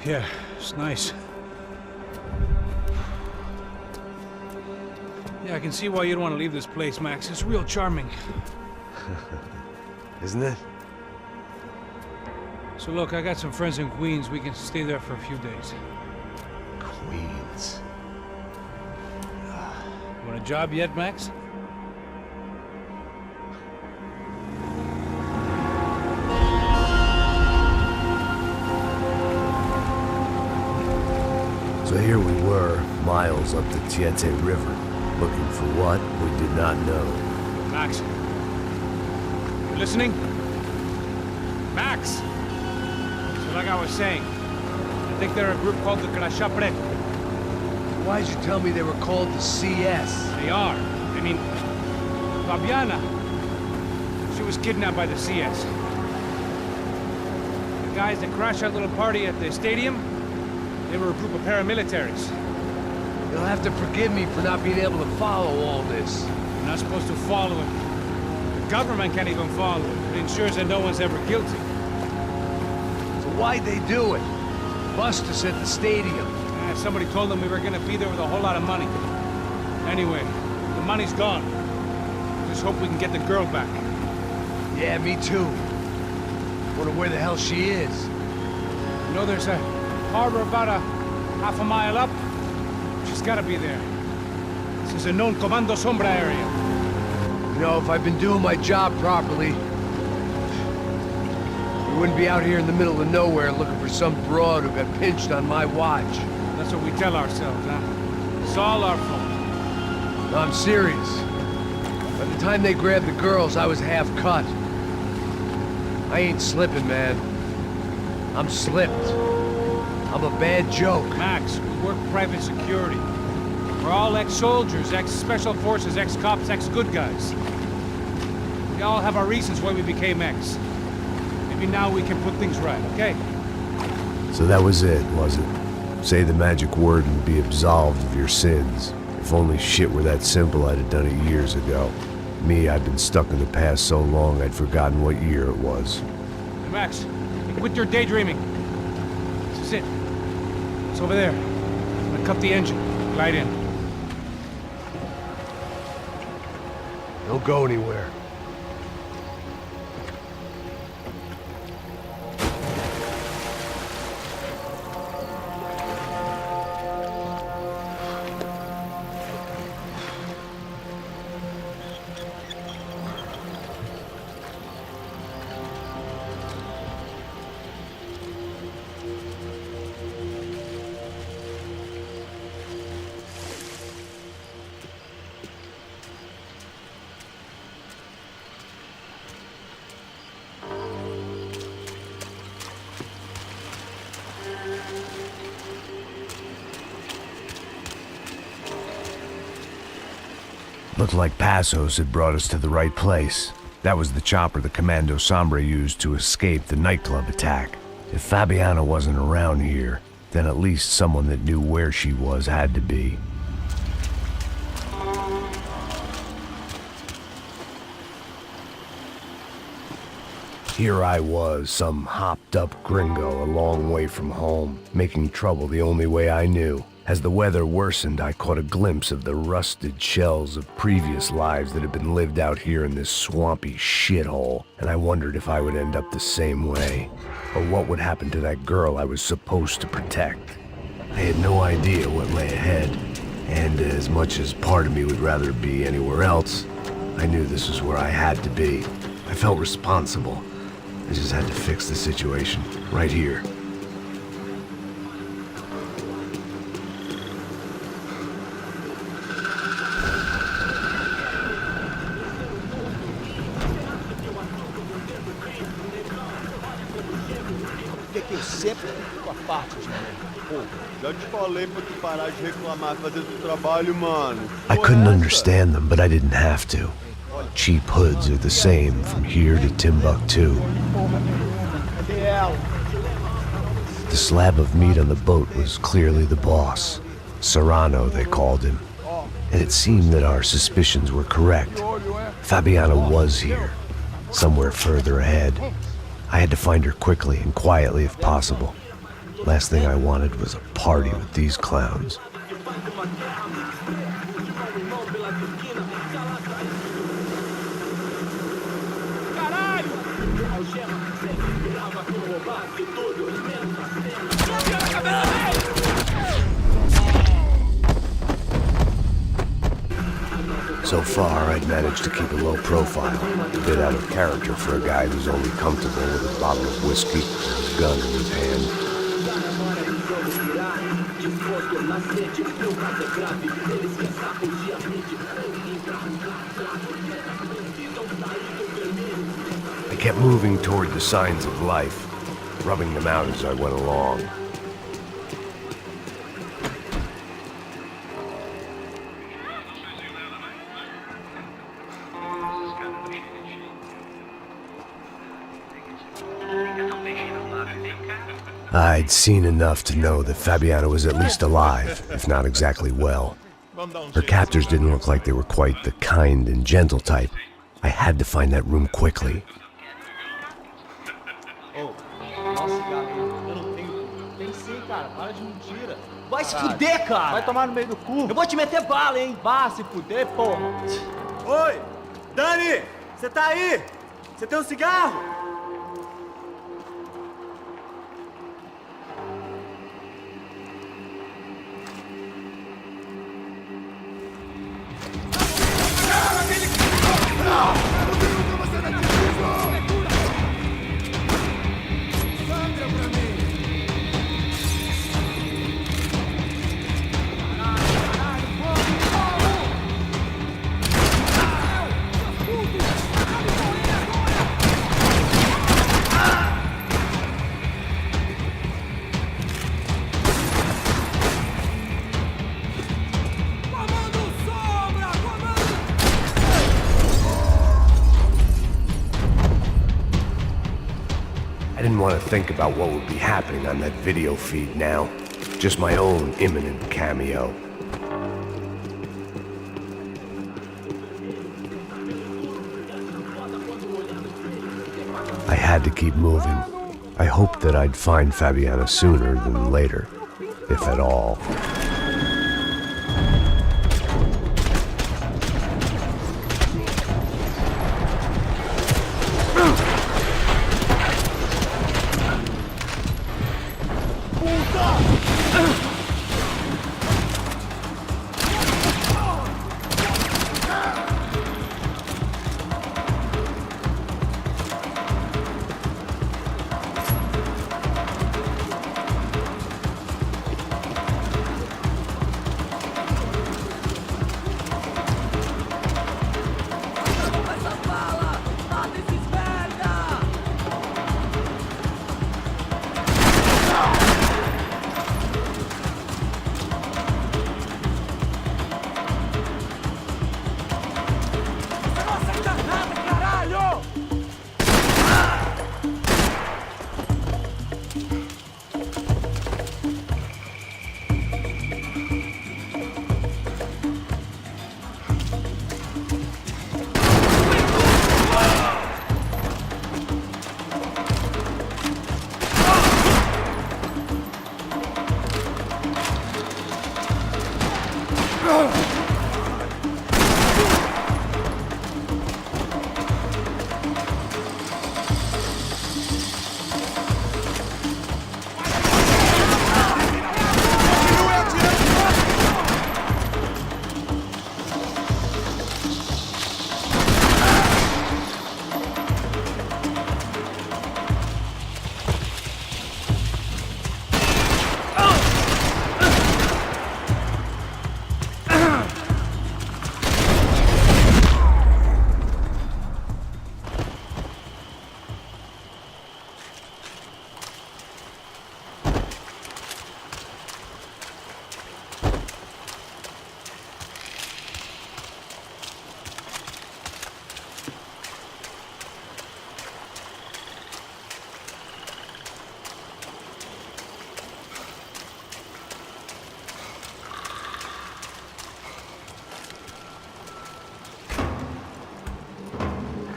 Yeah, it's nice. Yeah, I can see why you'd want to leave this place, Max. It's real charming. Isn't it? So look, I got some friends in Queens. We can stay there for a few days. Queens. Want a job yet, Max? So here we were, miles up the Tiete River, looking for what we did not know. Max. You listening? Max! So like I was saying, I think they're a group called the Crashapre. Why'd you tell me they were called the CS? They are. I mean, Fabiana. She was kidnapped by the CS. The guys that crashed that little party at the stadium, they were a group of paramilitaries. You'll have to forgive me for not being able to follow all this. You're not supposed to follow it. The government can't even follow it. It ensures that no one's ever guilty. So why'd they do it? Bust us at the stadium. Somebody told them we were gonna be there with a whole lot of money. Anyway, the money's gone. Just hope we can get the girl back. Yeah, me too. Wonder where the hell she is. You know, there's a harbor about a half a mile up. She's gotta be there. This is a known Comando Sombra area. You know, if I've been doing my job properly, we wouldn't be out here in the middle of nowhere looking for some broad who got pinched on my watch. That's what we tell ourselves, huh? It's all our fault. No, I'm serious. By the time they grabbed the girls, I was half cut. I ain't slipping, man. I'm slipped. I'm a bad joke. Max, we work private security. We're all ex-soldiers, ex-special forces, ex-cops, ex-good guys. We all have our reasons why we became ex. Maybe now we can put things right, okay? So that was it, was it? Say the magic word and be absolved of your sins. If only shit were that simple, I'd have done it years ago. Me, I've been stuck in the past so long I'd forgotten what year it was. Hey, Max, quit your daydreaming. This is it. It's over there. I'm gonna cut the engine. Glide in. Don't go anywhere. Looked like Passos had brought us to the right place. That was the chopper the Comando Sombra used to escape the nightclub attack. If Fabiana wasn't around here, then at least someone that knew where she was had to be. Here I was, some hopped-up gringo a long way from home, making trouble the only way I knew. As the weather worsened, I caught a glimpse of the rusted shells of previous lives that had been lived out here in this swampy shithole, and I wondered if I would end up the same way, or what would happen to that girl I was supposed to protect. I had no idea what lay ahead, and as much as part of me would rather be anywhere else, I knew this was where I had to be. I felt responsible. I just had to fix the situation, right here. Sempre tua parte, pô, já te falei pra tu parar de reclamar, fazer teu trabalho, mano. I couldn't understand them, but I didn't have to. Cheap hoods are the same from here to Timbuktu. The slab of meat on the boat was clearly the boss. Serrano, they called him. And it seemed that our suspicions were correct. Fabiana was here, somewhere further ahead. I had to find her quickly and quietly if possible. Last thing I wanted was a party with these clowns. So far, I'd managed to keep a low profile, a bit out of character for a guy who's only comfortable with a bottle of whiskey and a gun in his hand. I kept moving toward the signs of life, rubbing them out as I went along. I'd seen enough to know that Fabiana was at least alive, if not exactly well. Her captors didn't look like they were quite the kind and gentle type. I had to find that room quickly. Vai se fuder, cara! Vai tomar no meio do cu! Eu vou te meter bala, hein? Vá se fuder, porra! Oi! Dani! Você tá aí? Você tem um cigarro? I didn't want to think about what would be happening on that video feed now. Just my own imminent cameo. I had to keep moving. I hoped that I'd find Fabiana sooner than later, if at all.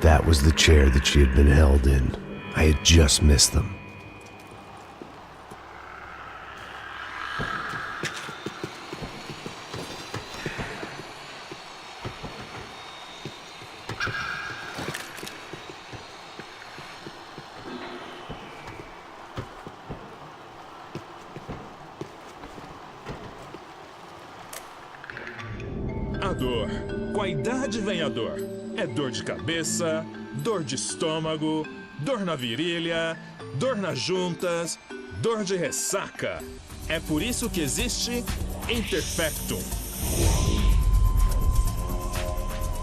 That was the chair that she had been held in. I had just missed them. dor. Com a idade vem a dor. É dor de cabeça, dor de estômago, dor na virilha, dor nas juntas, dor de ressaca. É por isso que existe Interfectum.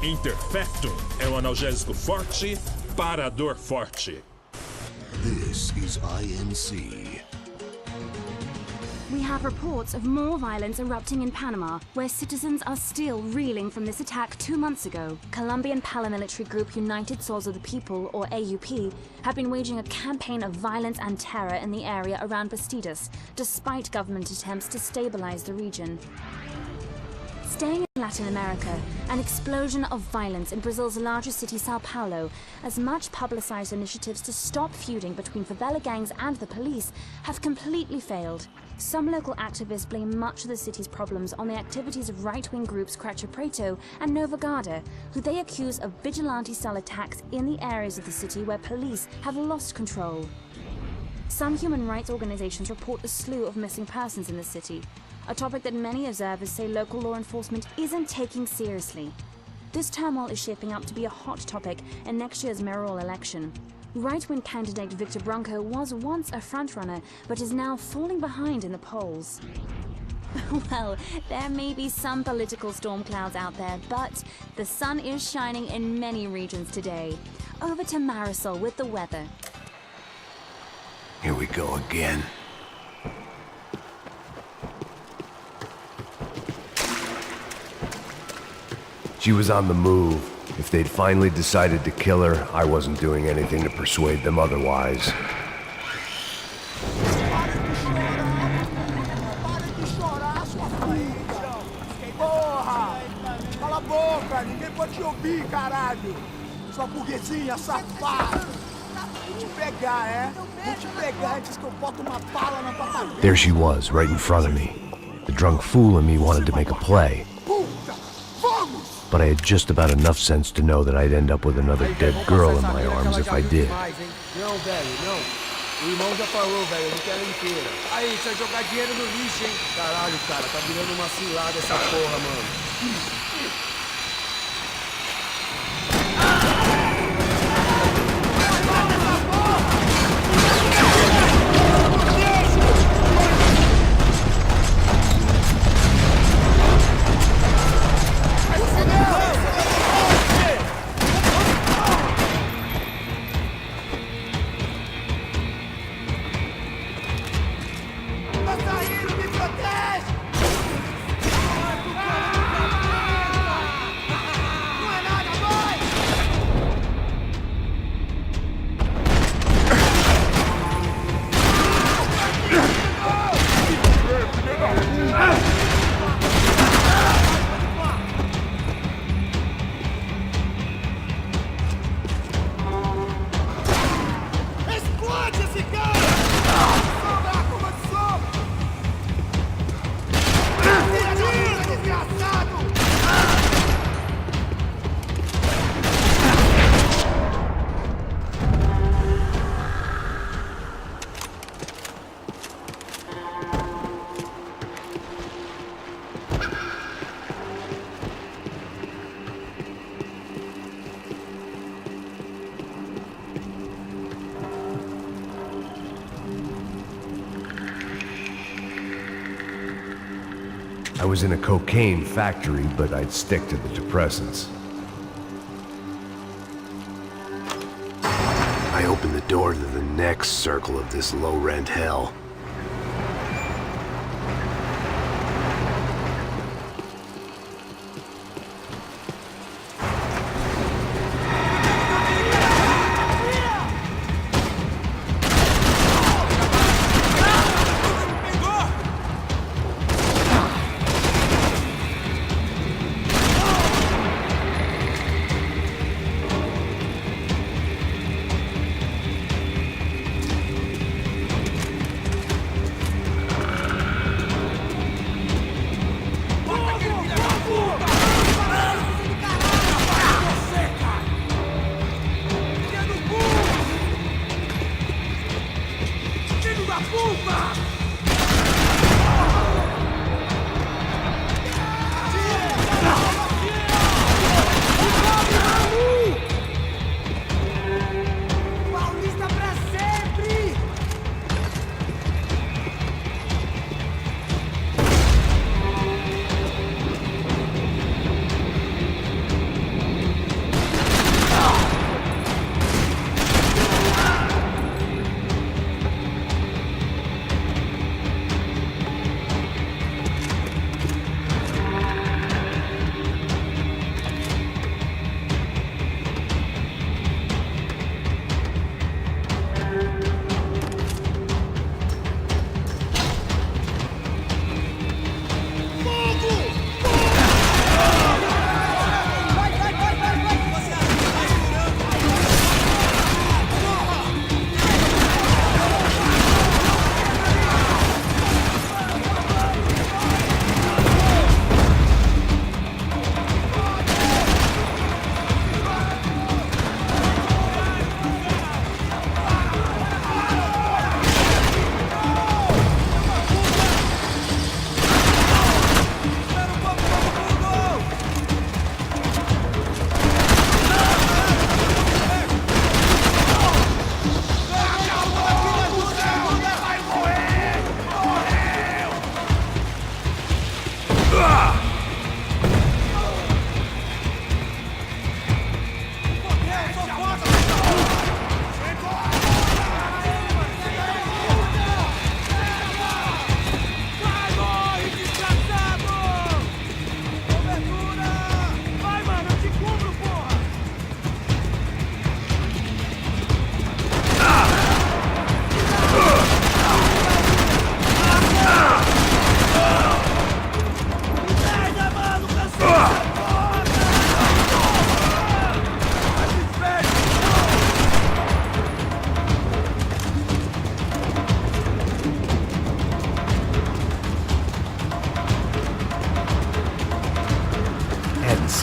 Interfectum é um analgésico forte para a dor forte. This is INC. We have reports of more violence erupting in Panama, where citizens are still reeling from this attack 2 months ago. Colombian paramilitary group United Souls of the People, or AUP, have been waging a campaign of violence and terror in the area around Bastidas, despite government attempts to stabilize the region. Staying in Latin America, an explosion of violence in Brazil's largest city, Sao Paulo, as much publicized initiatives to stop feuding between favela gangs and the police have completely failed. Some local activists blame much of the city's problems on the activities of right-wing groups Cracha Preto and Nova Garda, who they accuse of vigilante-style attacks in the areas of the city where police have lost control. Some human rights organizations report a slew of missing persons in the city, a topic that many observers say local law enforcement isn't taking seriously. This turmoil is shaping up to be a hot topic in next year's mayoral election. Right-wing candidate Victor Branco was once a frontrunner, but is now falling behind in the polls. Well, there may be some political storm clouds out there, but the sun is shining in many regions today. Over to Marisol with the weather. Here we go again. She was on the move. If they'd finally decided to kill her, I wasn't doing anything to persuade them otherwise. Porra! Cala a boca! Ninguém pode te ouvir, caralho! Sua burguesinha safada! Vou te pegar, é? Vou te pegar antes que eu boto uma bala na tua cabeça! There she was, right in front of me. The drunk fool in me wanted to make a play. Puta! Vamos! But I had just about enough sense to know that I'd end up with another dead girl in my arms if I did. Não, velho, não. O irmão já falou, velho, eu não quero inteira. Aí, você vai jogar dinheiro no lixo, hein? Caralho, cara, tá virando uma cilada essa porra, mano. I was in a cocaine factory, but I'd stick to the depressants. I opened the door to the next circle of this low-rent hell.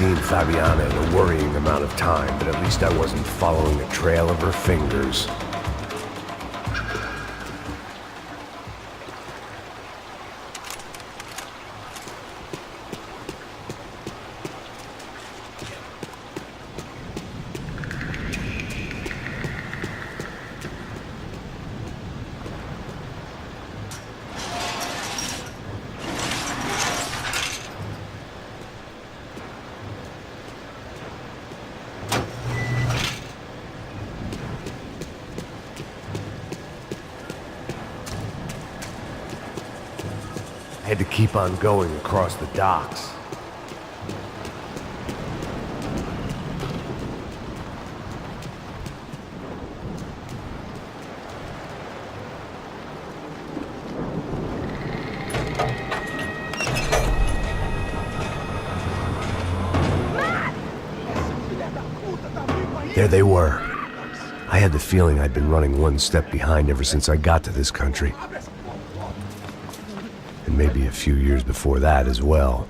seen Fabiana in a worrying amount of time, but at least I wasn't following a trail of her fingers. I had to keep on going across the docks. There they were. I had the feeling I'd been running one step behind ever since I got to this country. And maybe a few years before that as well.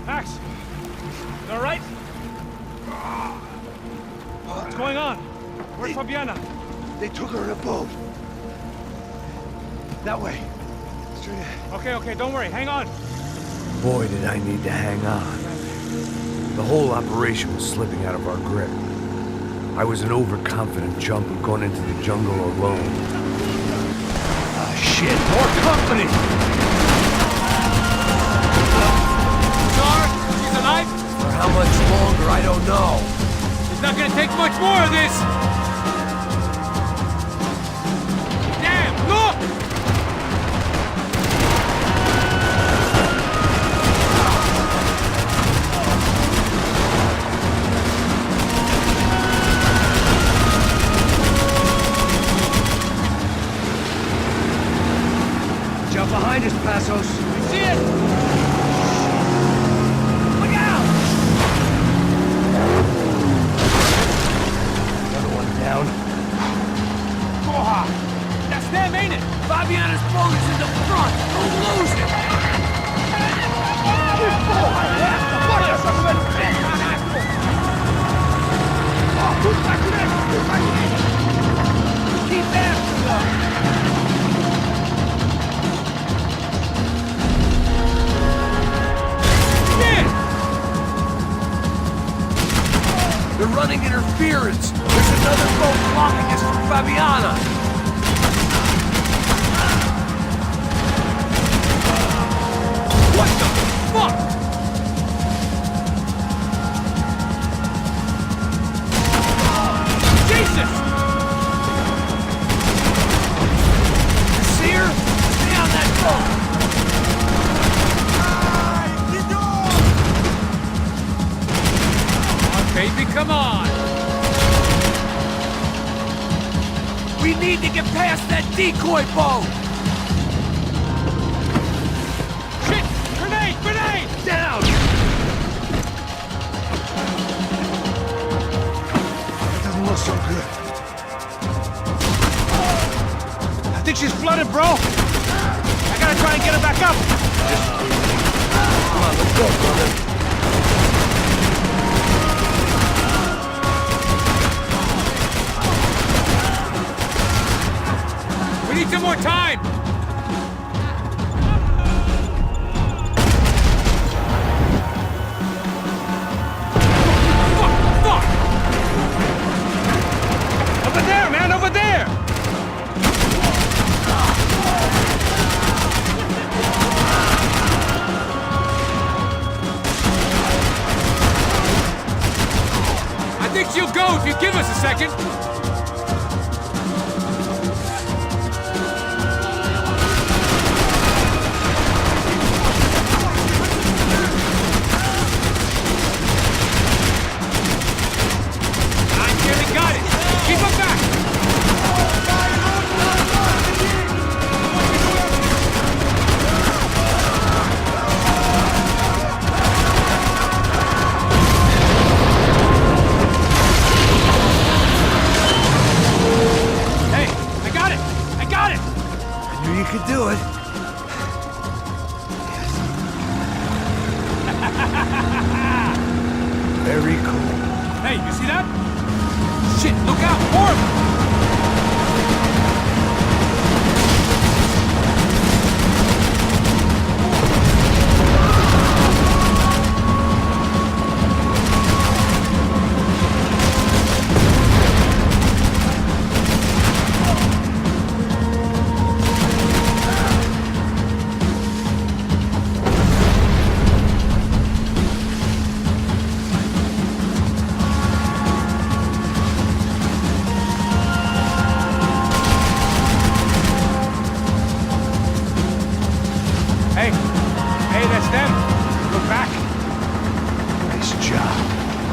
Max, you all right? What's going on? Where's Fabiana? They took her in a boat. That way. Straight ahead. Okay, don't worry. Hang on. Boy, did I need to hang on. The whole operation was slipping out of our grip. I was an overconfident chump who'd gone into the jungle alone. Ah, shit, more company! Star, she's alive? For how much longer, I don't know. It's not gonna take much more of this! Damn, look! Jump behind us, Passos. See it? Look out! Another one down. Porra! That's them, ain't it? Fabiana's boat is in the front. Don't lose it! Keep after them! They're running interference! There's another boat blocking us from Fabiana! What the fuck? Jesus! You see her? Stay on that boat! Baby, come on! We need to get past that decoy boat! Shit! Grenade! Grenade! Down! That doesn't look so good. I think she's flooded, bro! I gotta try and get her back up! Come on, let's go, brother. We need some more time! Fuck! Over there, man! Over there! I think she'll go if you give us a second. You could do it. Very cool. Hey, you see that? Shit, look out! More of them! Hey, that's them. We're back. Nice job.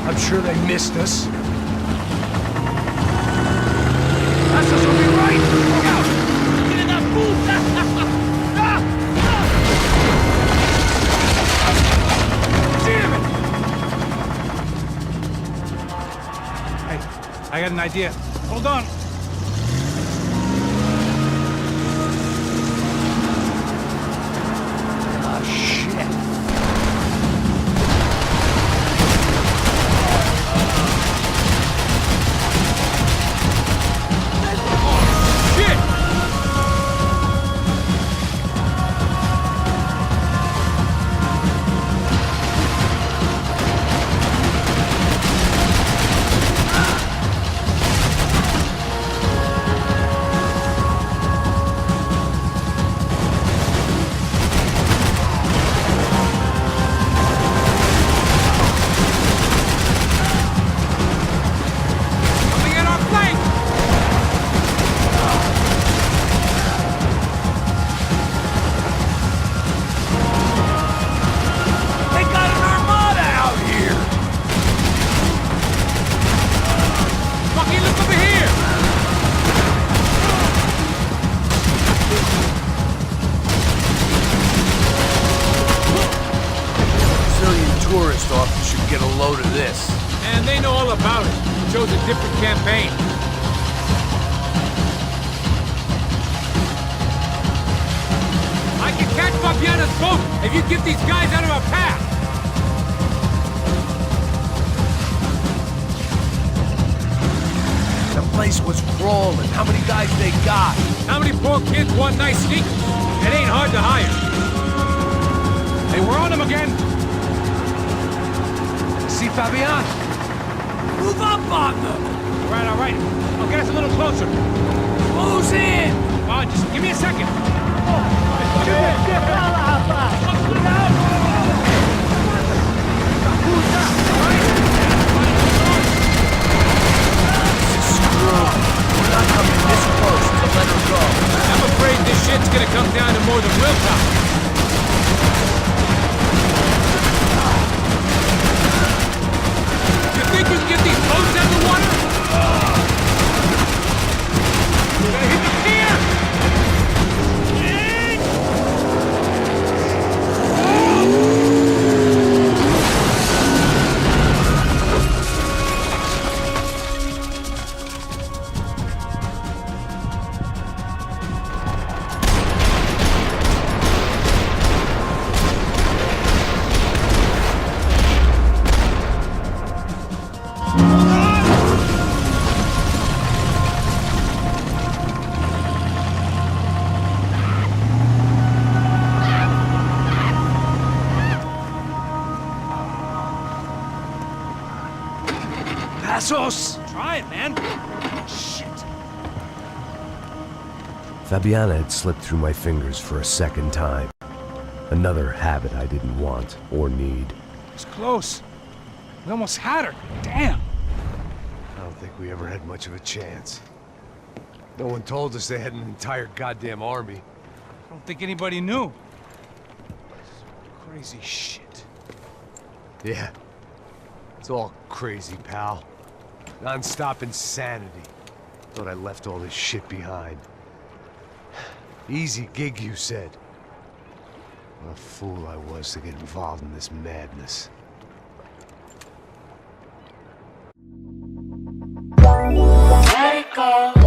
I'm sure they missed us. That's us will be right. Look out! Get in that Damn it! Hey, I got an idea. Hold on. tourist office should get a load of this. And they know all about it. Chose a different campaign. I can catch Fabiana's boat if you get these guys out of our path. The place was crawling. How many guys they got? How many poor kids want nice sneakers? It ain't hard to hire. Hey, we're on them again. See Fabian? Move up on them! All right. I'll get us a little closer. Who's in? Just give me a second. We're not coming this close to let her go. I'm afraid this shit's gonna come down to more than willpower. You think we can get these boats out of the water? We're gonna hit the pier! Try it, man. Shit. Fabiana had slipped through my fingers for a second time. Another habit I didn't want or need. It's close. We almost had her. Damn. I don't think we ever had much of a chance. No one told us they had an entire goddamn army. I don't think anybody knew. Crazy shit. Yeah. It's all crazy, pal. Non-stop insanity. Thought I left all this shit behind. Easy gig, you said. What a fool I was to get involved in this madness. Let it go.